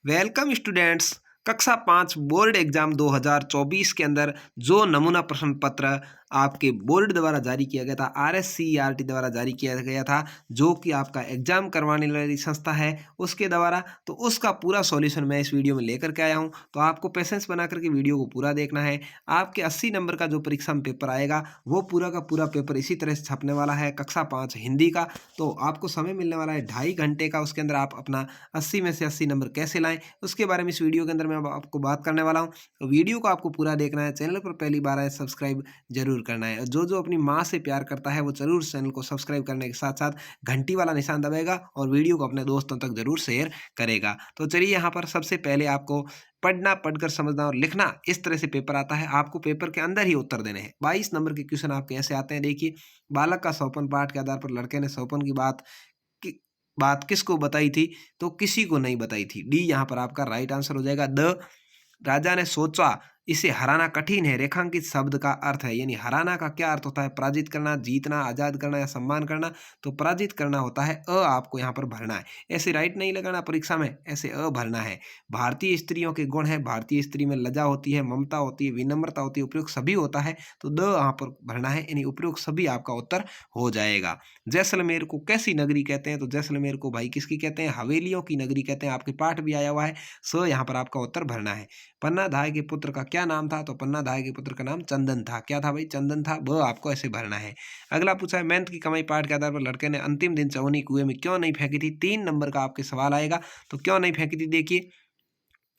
Welcome students. कक्षा 5 board exam 2024 के अंदर जो नमूना प्रश्न पत्र आपके बोर्ड द्वारा जारी किया गया था, RSCERT द्वारा जारी किया गया था, जो कि आपका एग्जाम करवाने वाली संस्था है उसके द्वारा, तो उसका पूरा सॉल्यूशन मैं इस वीडियो में लेकर के आया हूं। तो आपको पेशेंस बना करके वीडियो को पूरा देखना है। आपके 80 नंबर का जो परीक्षा में पेपर आएगा वो पूरा का पूरा पेपर इसी तरह से छपने वाला है। कक्षा 5 हिंदी का, तो आपको समय मिलने वाला है 2.5 घंटे का। उसके अंदर आप अपना 80 में से 80 नंबर कैसे लाएं, उसके बारे में इस वीडियो के अंदर मैं अब आपको बात करने वाला हूं। तो वीडियो को आपको पूरा देखना है। चैनल पर पहली बार आए सब्सक्राइब जरूर करना है। और जो अपनी माँ से प्यार करता है वो जरूर चैनल को सब्सक्राइब करने के साथ साथ घंटी वाला निशान दबाएगा और वीडियो को अपने दोस्तों तक जरूर शेयर करेगा। तो चलिए, यहाँ पर सबसे पहले आपको पढ़ना, पढ़कर समझना और लिखना, इस तरह से पेपर आता है। आपको पेपर के अंदर ही उत्तर देने हैं। 22 नंबर के क्वेश्चन आपके ऐसे आते हैं। देखिए, बालक का सौपन पाठ के आधार पर लड़के ने सौपन की बात किसको बताई थी? तो किसी को नहीं बताई थी। डी यहाँ पर आपका राइट आंसर हो जाएगा। द राजा ने सोचा इसे हराना कठिन है। रेखांकित शब्द का अर्थ है, यानी हराना का क्या अर्थ होता है? पराजित करना, जीतना, आजाद करना या सम्मान करना। तो पराजित करना होता है। आपको यहाँ पर भरना है। ऐसे राइट नहीं लगाना परीक्षा में, ऐसे भरना है। भारतीय स्त्रियों के गुण है। भारतीय स्त्री में लज्जा होती है, ममता होती है, विनम्रता होती है, उपयुक्त सभी होता है। तो द यहाँ पर भरना है, यानी उपयुक्त सभी आपका उत्तर हो जाएगा। जैसलमेर को कैसी नगरी कहते हैं? तो जैसलमेर को भाई किसकी कहते हैं? हवेलियों की नगरी कहते हैं। आपके पाठ भी आया हुआ है। यहाँ पर आपका उत्तर भरना है। पन्ना धाय के पुत्र का क्या नाम था? तो पन्ना धाय के पुत्र का नाम चंदन था। क्या था भाई? चंदन था। वो आपको ऐसे भरना है। अगला पूछा है, मेहनत की कमाई पाठ के आधार पर लड़के ने अंतिम दिन चवन्नी कुएं में क्यों नहीं फेंकी थी? 3 नंबर का आपके सवाल आएगा। तो क्यों नहीं फेंकी थी? देखिए,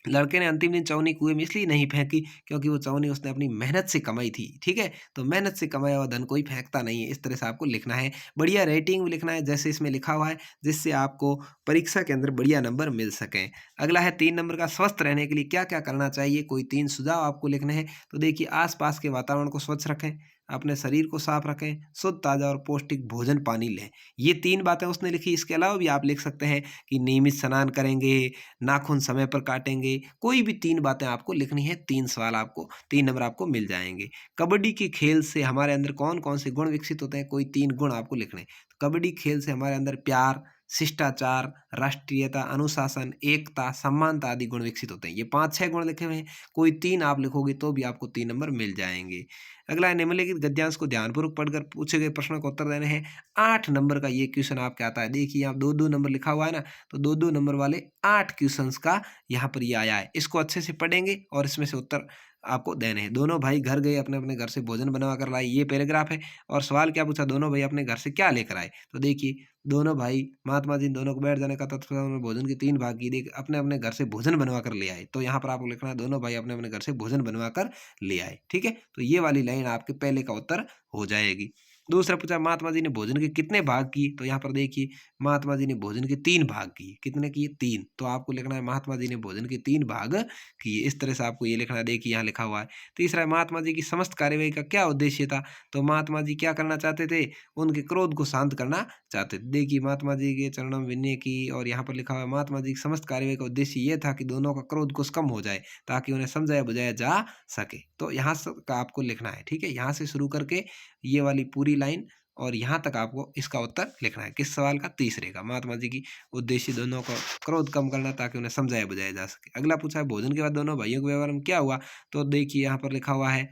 लड़के ने अंतिम दिन चवन्नी कुएं में इसलिए नहीं फेंकी क्योंकि वो चवन्नी उसने अपनी मेहनत से कमाई थी। ठीक है, तो मेहनत से कमाया हुआ धन कोई फेंकता नहीं है। इस तरह से आपको लिखना है। बढ़िया रेटिंग भी लिखना है जैसे इसमें लिखा हुआ है, जिससे आपको परीक्षा के अंदर बढ़िया नंबर मिल सकें। अगला है 3 नंबर का, स्वस्थ रहने के लिए क्या क्या करना चाहिए? कोई 3 सुझाव आपको लिखने हैं। तो देखिए, आसपास के वातावरण को स्वच्छ रखें, अपने शरीर को साफ रखें, शुद्ध, ताज़ा और पौष्टिक भोजन पानी लें। ये 3 बातें उसने लिखी। इसके अलावा भी आप लिख सकते हैं कि नियमित स्नान करेंगे, नाखून समय पर काटेंगे। कोई भी 3 बातें आपको लिखनी है। 3 सवाल आपको, 3 नंबर आपको मिल जाएंगे। कबड्डी के खेल से हमारे अंदर कौन कौन से गुण विकसित होते हैं? कोई 3 गुण आपको लिखने हैं। तो कबड्डी खेल से हमारे अंदर प्यार, शिष्टाचार, राष्ट्रीयता, अनुशासन, एकता, समानता आदि गुण विकसित होते हैं। ये 5-6 गुण लिखे हुए हैं। कोई 3 आप लिखोगे तो भी आपको 3 नंबर मिल जाएंगे। अगला है, निम्नलिखित गद्यांश को ध्यानपूर्वक पढ़कर पूछे गए प्रश्नों का उत्तर देने हैं। 8 नंबर का ये क्वेश्चन आपके आता है। देखिए, यहाँ 2-2 नंबर लिखा हुआ है ना, तो 2-2 नंबर वाले 8 क्वेश्चंस का यहाँ पर ये आया है। इसको अच्छे से पढ़ेंगे और इसमें से उत्तर आपको देने हैं। दोनों भाई घर गए, अपने अपने घर से भोजन बनवा कर लाए। ये पैराग्राफ है। और सवाल क्या पूछा? दोनों भाई अपने घर से क्या लेकर आए? तो देखिए, दोनों भाई, महात्मा जी दोनों को बैठ जाने का तत्व उन्होंने भोजन की 3 भाग की। देख, अपने अपने घर से भोजन बनवा कर ले आए। तो यहाँ पर आपको लिखना है, दोनों भाई अपने अपने घर से भोजन बनवा कर ले आए। ठीक है, तो ये वाली लाइन आपके पहले का उत्तर हो जाएगी। दूसरा पूछा, महात्मा जी ने भोजन के कितने भाग किए? तो यहाँ पर देखिए, महात्मा जी ने भोजन के 3 भाग किए। कितने किए? 3। तो आपको लिखना है, महात्मा जी ने भोजन के 3 भाग किए। इस तरह से आपको ये लिखना है। देखिए, यहाँ लिखा हुआ है। तीसरा है, महात्मा जी की समस्त कार्यवाही का क्या उद्देश्य था? तो महात्मा जी क्या करना चाहते थे? उनके क्रोध को शांत करना चाहते थे। देखिए, महात्मा जी के चरणों में विनय की, और यहाँ पर लिखा हुआ है, महात्मा जी की समस्त कार्यवाही का उद्देश्य ये था कि दोनों का क्रोध कुछ कम हो जाए, ताकि उन्हें समझाया बुझाया जा सके। तो यहाँ का आपको लिखना है। ठीक है, यहाँ से शुरू करके ये वाली पूरी लाइन और यहाँ तक आपको इसका उत्तर लिखना है। किस सवाल का? तीसरे का। महात्मा जी की उद्देश्य दोनों का क्रोध कम करना, ताकि उन्हें समझाया बुझाया जा सके। अगला पूछा है, भोजन के बाद दोनों भाइयों के व्यवहार में क्या हुआ? तो देखिए, यहाँ पर लिखा हुआ है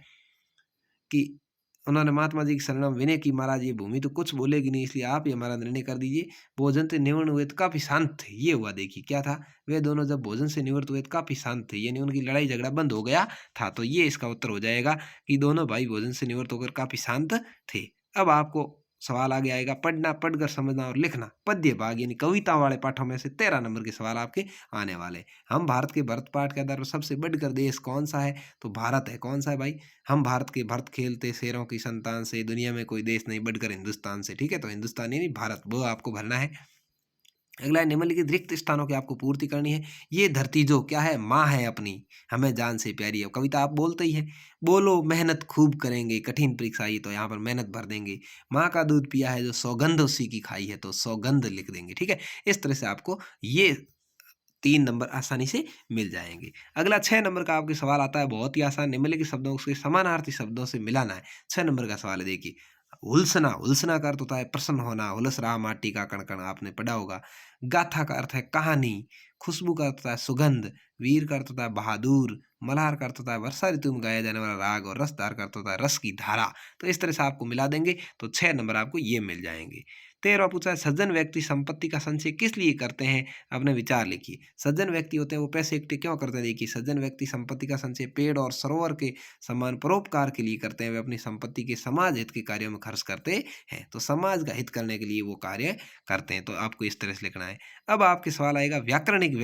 कि उन्होंने महात्मा जी की शरण में विनय की, महाराज ये भूमि तो कुछ बोलेगी नहीं, इसलिए आप ही हमारा निर्णय कर दीजिए। भोजन से निवृत्त हुए तो काफी शांत थे। ये हुआ। देखिए, क्या था? वे दोनों जब भोजन से निवृत्त हुए तो काफी शांत थे, यानी उनकी लड़ाई झगड़ा बंद हो गया था। तो ये इसका उत्तर हो जाएगा कि दोनों भाई भोजन से निवृत्त होकर काफी शांत थे। अब आपको सवाल आगे आएगा, पढ़ना, पढ़कर समझना और लिखना। पद्य भाग यानी कविता वाले पाठों में से 13 नंबर के सवाल आपके आने वाले। हम भारत के भरत पाठ के आधार पर सबसे बढ़कर देश कौन सा है? तो भारत है। कौन सा है भाई? हम भारत के भरत खेलते शेरों की संतान से, दुनिया में कोई देश नहीं बढ़कर हिंदुस्तान से। ठीक है, तो हिंदुस्तान यानी भारत, वो आपको भरना है। अगला है, निम्नलिखित रिक्त स्थानों की आपको पूर्ति करनी है। ये धरती जो क्या है? माँ है अपनी, हमें जान से प्यारी है। कविता आप बोलते ही है। बोलो मेहनत खूब करेंगे, कठिन परीक्षा आई, तो यहाँ पर मेहनत भर देंगे। माँ का दूध पिया है जो सौगंध उसी की खाई है, तो सौगंध लिख देंगे। ठीक है, इस तरह से आपको ये 3 नंबर आसानी से मिल जाएंगे। अगला 6 नंबर का आपके सवाल आता है, बहुत ही आसान। निम्नलिखित शब्दों के समानार्थी शब्दों से मिलाना है। 6 नंबर का सवाल है। देखिए, हुलसना, हुलसना का अर्थ होता है प्रसन्न होना, हुलस रहा माटी का कण-कण, आपने पढ़ा होगा। गाथा का अर्थ है कहानी, खुशबू का अर्थ होता है सुगंध, वीर का अर्थ होता है बहादुर, मल्हार का अर्थ होता है वर्षा ऋतु में गाया जाने वाला राग, और रसधार का अर्थ होता है रस की धारा। तो इस तरह से आपको मिला देंगे तो 6 नंबर आपको ये मिल जाएँगे। 13वां पूछा है, सज्जन व्यक्ति संपत्ति का संचय किस लिए करते हैं? अपने विचार लिखिए। सज्जन व्यक्ति होते हैं वो पैसे इकट्ठे क्यों करते हैं? देखिए, सज्जन व्यक्ति संपत्ति का संचय पेड़ और सरोवर के समान परोपकार के लिए करते हैं। वे अपनी संपत्ति के समाज हित के कार्यों में खर्च करते हैं। तो समाज का हित करने के लिए वो कार्य करते हैं। तो आपको इस तरह से लिखना है। अब आपके सवाल आएगा व्याकरणिक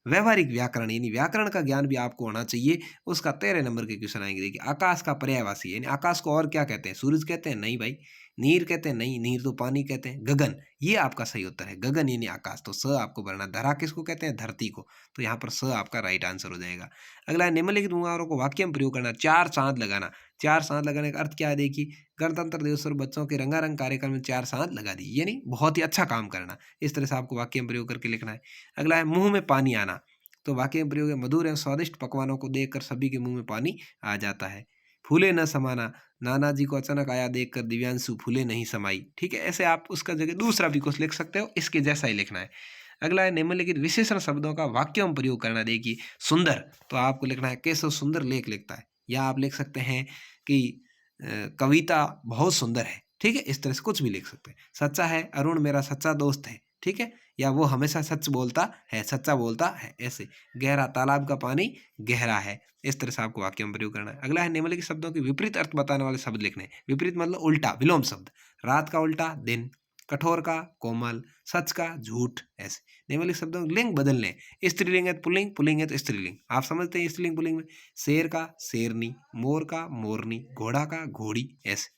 व्यवहारिक व्याकरण, यानी व्याकरण का ज्ञान भी आपको होना चाहिए। उसका 13 नंबर के क्वेश्चन आएंगे। देखिए, आकाश का पर्यायवाची, यानी आकाश को और क्या कहते हैं? सूरज कहते हैं? नहीं भाई। नीर कहते हैं? नहीं, नीर तो पानी कहते हैं। गगन, ये आपका सही उत्तर है। गगन यानी आकाश, तो स आपको भरना। धरा किसको कहते हैं? धरती को। तो यहाँ पर स आपका राइट आंसर हो जाएगा। अगला है, निम्नलिखित मुहावरों को वाक्य में प्रयोग करना। 4 चांद लगाना। 4 चांद लगाने का अर्थ क्या है? देखिए, गणतंत्र दिवस पर बच्चों के रंगारंग कार्यक्रम में 4 चांद लगा दी, यानी बहुत ही अच्छा काम करना। इस तरह से आपको वाक्य में प्रयोग करके लिखना है। अगला है, मुंह में पानी आना। तो वाक्य में प्रयोग है, मधुर एवं स्वादिष्ट पकवानों को देखकर सभी के मुंह में पानी आ जाता है। फूले न समाना, नाना जी को अचानक आया देखकर दिव्यांशु फूले नहीं समाई। ठीक है, ऐसे आप उसका जगह दूसरा भी कुछ लिख सकते हो, इसके जैसा ही लिखना है। अगला है, निम्नलिखित विशेषण शब्दों का वाक्यों में प्रयोग करना। देखिए, सुंदर, तो आपको लिखना है केशव सुंदर लेख लिखता है, या आप लिख सकते हैं कि कविता बहुत सुंदर है। ठीक है, इस तरह से कुछ भी लिख सकते हैं। सच्चा है, अरुण मेरा सच्चा दोस्त है। ठीक है, या वो हमेशा सच बोलता है, सच्चा बोलता है, ऐसे। गहरा, तालाब का पानी गहरा है। इस तरह से आपको वाक्य में प्रयोग करना है। अगला है, निम्नलिखित शब्दों के विपरीत अर्थ बताने वाले शब्द लिखने हैं। विपरीत मतलब उल्टा, विलोम शब्द। रात का उल्टा दिन, कठोर का कोमल, सच का झूठ, ऐसे। निम्नलिखित शब्दों के लिंग बदलने। स्त्रीलिंग है तो पुल्लिंग, पुल्लिंग है तो स्त्रीलिंग। आप समझते हैं स्त्रीलिंग पुल्लिंग में? शेर का शेरनी, मोर का मोरनी, घोड़ा का घोड़ी, ऐसे।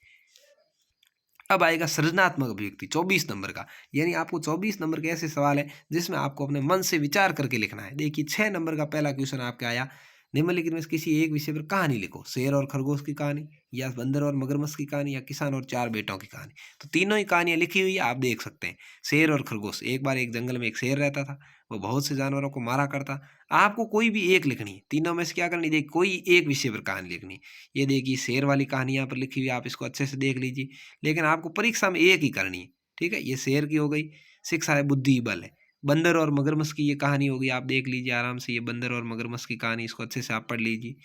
अब आएगा सृजनात्मक अभिव्यक्ति 24 नंबर का, यानी आपको 24 नंबर के ऐसे सवाल है जिसमें आपको अपने मन से विचार करके लिखना है। देखिए, 6 नंबर का पहला क्वेश्चन आपका आया, निम्नलिखित में से किसी एक विषय पर कहानी लिखो। शेर और खरगोश की कहानी, या बंदर और मगरमच्छ की कहानी, या किसान और 4 बेटों की कहानी। तो तीनों ही कहानियां लिखी हुई है, आप देख सकते हैं। शेर और खरगोश, एक बार एक जंगल में एक शेर रहता था, वो बहुत से जानवरों को मारा करता। आपको कोई भी एक लिखनी है, तीनों में से क्या करनी है? देखिए, कोई एक विषय पर कहानी लिखनी है। ये देखिए, शेर वाली कहानी यहाँ पर लिखी हुई है, आप इसको अच्छे से देख लीजिए। लेकिन आपको परीक्षा में एक ही करनी है। ठीक है, ये शेर की हो गई, शिक्षा है, बुद्धि बल है। बंदर और मगरमच्छ की ये कहानी हो गई, आप देख लीजिए आराम से, ये बंदर और मगरमच्छ की कहानी, इसको अच्छे से आप पढ़ लीजिए।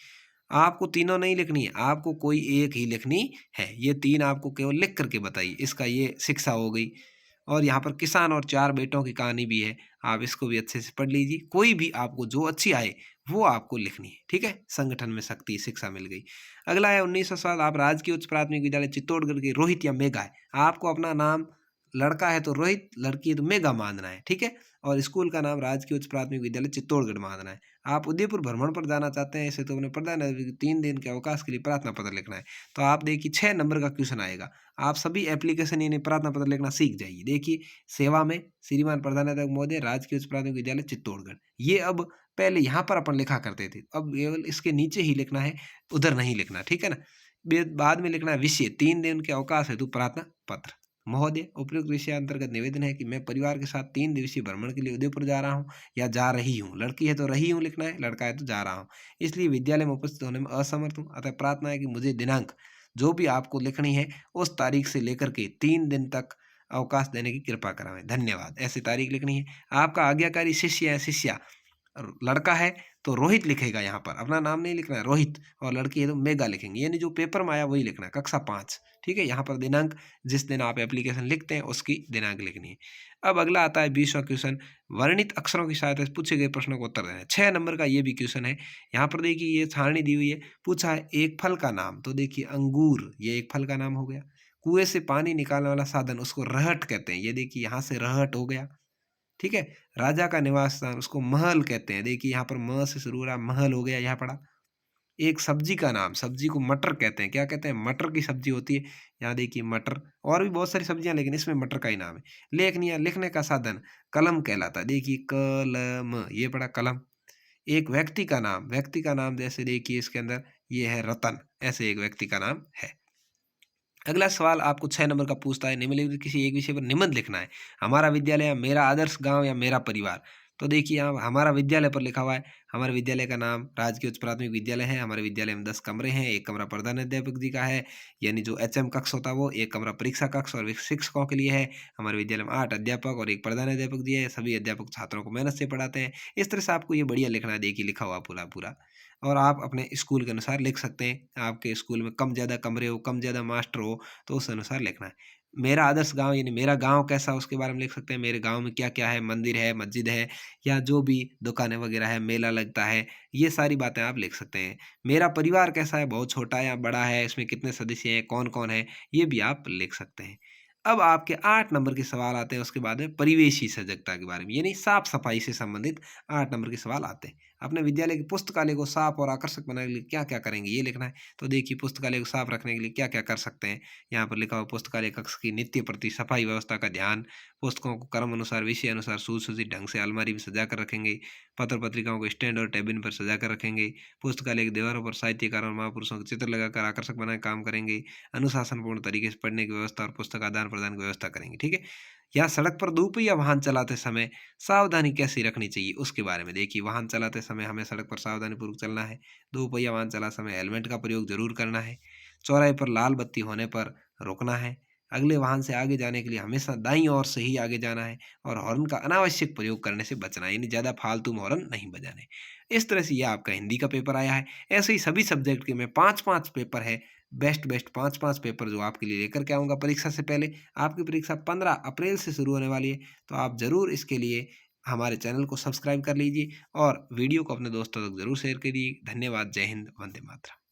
आपको तीनों नहीं लिखनी है, आपको कोई एक ही लिखनी है। ये 3 आपको केवल लिख करके बताइए। इसका ये शिक्षा हो गई, और यहाँ पर किसान और 4 बेटों की कहानी भी है, आप इसको भी अच्छे से पढ़ लीजिए। कोई भी आपको जो अच्छी आए वो आपको लिखनी है। ठीक है, संगठन में शक्ति, शिक्षा मिल गई। अगला है 19 सवाल, आप राजकीय उच्च प्राथमिक विद्यालय चित्तौड़गढ़ के रोहित या मेघा है। आपको अपना नाम, लड़का है तो रोहित, लड़की है तो मेघा मानना है। ठीक है, और स्कूल का नाम राजकीय उच्च प्राथमिक विद्यालय चित्तौड़गढ़ मानना है। आप उदयपुर भ्रमण पर जाना चाहते हैं, ऐसे तो अपने प्रधानाध्यापक 3 दिन के अवकाश के लिए प्रार्थना पत्र लिखना है। तो आप देखिए, 6 नंबर का क्वेश्चन आएगा। आप सभी एप्लीकेशन यानी प्रार्थना पत्र लिखना सीख जाइए। देखिए, सेवा में श्रीमान प्रधानाध्यापक महोदय, राजकीय उच्च प्राथमिक विद्यालय चित्तौड़गढ़, ये अब पहले यहाँ पर अपन लिखा करते थे, अब केवल इसके नीचे ही लिखना है, उधर नहीं लिखना। ठीक है ना, बाद में लिखना है विषय, 3 दिन के अवकाश हेतु प्रार्थना पत्र। महोदय, उपयुक्त विषय अंतर्गत निवेदन है कि मैं परिवार के साथ 3 दिवसीय भ्रमण के लिए उदयपुर जा रहा हूँ, या जा रही हूँ। लड़की है तो रही हूँ लिखना है, लड़का है तो जा रहा हूँ। इसलिए विद्यालय में उपस्थित होने में असमर्थ हूँ। अतः प्रार्थना है कि मुझे दिनांक जो भी आपको लिखनी है उस तारीख से लेकर के 3 दिन तक अवकाश देने की कृपा करावें। धन्यवाद, ऐसी तारीख लिखनी है। आपका आज्ञाकारी शिष्य या शिष्या, लड़का है तो रोहित लिखेगा, यहाँ पर अपना नाम नहीं लिखना है, रोहित, और लड़की है तो मेगा लिखेंगे, यानी जो पेपर में आया वही लिखना है, कक्षा 5। ठीक है, यहाँ पर दिनांक, जिस दिन आप एप्लीकेशन लिखते हैं उसकी दिनांक लिखनी है। अब अगला आता है 20वां क्वेश्चन, वर्णित अक्षरों की सहायता से पूछे गए प्रश्नों को उत्तर देना है। 6 नंबर का ये भी क्वेश्चन है। यहाँ पर देखिए, ये सारणी दी हुई है, पूछा है एक फल का नाम। तो देखिए, अंगूर, ये एक फल का नाम हो गया। कुएं से पानी निकालने वाला साधन, उसको रहट कहते हैं। ये देखिए, यहाँ से रहट हो गया। ठीक है, राजा का निवास स्थान, उसको महल कहते हैं। देखिए, यहाँ पर म से शुरू हो रहा, महल हो गया, यहाँ पड़ा। एक सब्जी का नाम, सब्जी को मटर कहते हैं। क्या कहते हैं? मटर की सब्जी होती है। यहाँ देखिए, मटर, और भी बहुत सारी सब्जियां, लेकिन इसमें मटर का ही नाम है। लेखनी या लिखने का साधन कलम कहलाता है। देखिए, कलम, ये पड़ा कलम। एक व्यक्ति का नाम, व्यक्ति का नाम जैसे देखिए इसके अंदर ये है रतन, ऐसे एक व्यक्ति का नाम है। अगला सवाल आपको 6 नंबर का पूछता है, निम्नलिखित किसी एक विषय पर निबंध लिखना है। हमारा विद्यालय, या मेरा आदर्श गांव, या मेरा परिवार। तो देखिए यहाँ हमारा विद्यालय पर लिखा हुआ है, हमारे विद्यालय का नाम राजकीय उच्च प्राथमिक विद्यालय है। हमारे विद्यालय में 10 कमरे हैं, 1 कमरा प्रधानाध्यापक जी का है, यानी जो एचएम कक्ष होता है वो, 1 कमरा परीक्षा कक्ष और शिक्षकों के लिए है। हमारे विद्यालय में 8 अध्यापक और 1 प्रधानाध्यापक जी है। सभी अध्यापक छात्रों को मेहनत से पढ़ाते हैं। इस तरह से आपको ये बढ़िया लिखना है, देखिए लिखा हुआ पूरा-पूरा। और आप अपने स्कूल के अनुसार लिख सकते हैं। आपके स्कूल में कम ज़्यादा कमरे हो, कम ज़्यादा मास्टर हो, तो उस अनुसार लिखना है। मेरा आदर्श गाँव यानी मेरा गाँव कैसा है उसके बारे में लिख सकते हैं। मेरे गाँव में क्या-क्या है, मंदिर है, मस्जिद है या जो भी दुकानें वगैरह है, मेला लगता है, ये सारी बातें आप लिख सकते हैं। मेरा परिवार कैसा है, बहुत छोटा या बड़ा है, इसमें कितने सदस्य हैं, कौन-कौन है, ये भी आप लिख सकते हैं। अब आपके 8 नंबर के सवाल आते हैं उसके बाद में परिवेशी सजगता के बारे में, यानी साफ-सफाई से संबंधित 8 नंबर के सवाल आते हैं। अपने विद्यालय की पुस्तकालय को साफ और आकर्षक बनाने के लिए क्या-क्या करेंगे, ये लिखना है। तो देखिए पुस्तकालय को साफ रखने के लिए क्या-क्या कर सकते हैं। यहाँ पर लिखा हुआ पुस्तकालय कक्ष की नित्य प्रति सफाई व्यवस्था का ध्यान, पुस्तकों को क्रम अनुसार, विषय अनुसार सुसज्जित ढंग से अलमारी में सजा कर रखेंगे, पत्र-पत्रिकाओं को स्टैंड और टेबिल पर सजा कर रखेंगे, पुस्तकालय की दीवारों पर साहित्यकारों और महापुरुषों के चित्र लगाकर आकर्षक बनाने का काम करेंगे, अनुशासनपूर्ण तरीके से पढ़ने की व्यवस्था और पुस्तक आदान-प्रदान की व्यवस्था करेंगे, ठीक है? या सड़क पर दोपहिया वाहन चलाते समय सावधानी कैसे रखनी चाहिए उसके बारे में देखिए। वाहन चलाते समय हमें सड़क पर सावधानीपूर्वक चलना है। दोपहिया वाहन चलाते समय हेलमेट का प्रयोग ज़रूर करना है। चौराहे पर लाल बत्ती होने पर रुकना है। अगले वाहन से आगे जाने के लिए हमेशा दाईं ओर से ही आगे जाना है और हॉर्न का अनावश्यक प्रयोग करने से बचना है, यानी ज़्यादा फालतू में हॉर्न नहीं बजाने। इस तरह से यह आपका हिंदी का पेपर आया है। ऐसे ही सभी सब्जेक्ट के में 5-5 पेपर है। बेस्ट 5-5 पेपर जो आपके लिए लेकर के आऊँगा परीक्षा से पहले। आपकी परीक्षा 15 अप्रैल से शुरू होने वाली है, तो आप ज़रूर इसके लिए हमारे चैनल को सब्सक्राइब कर लीजिए और वीडियो को अपने दोस्तों तक ज़रूर शेयर करिए। धन्यवाद। जय हिंद। वंदे मातरम।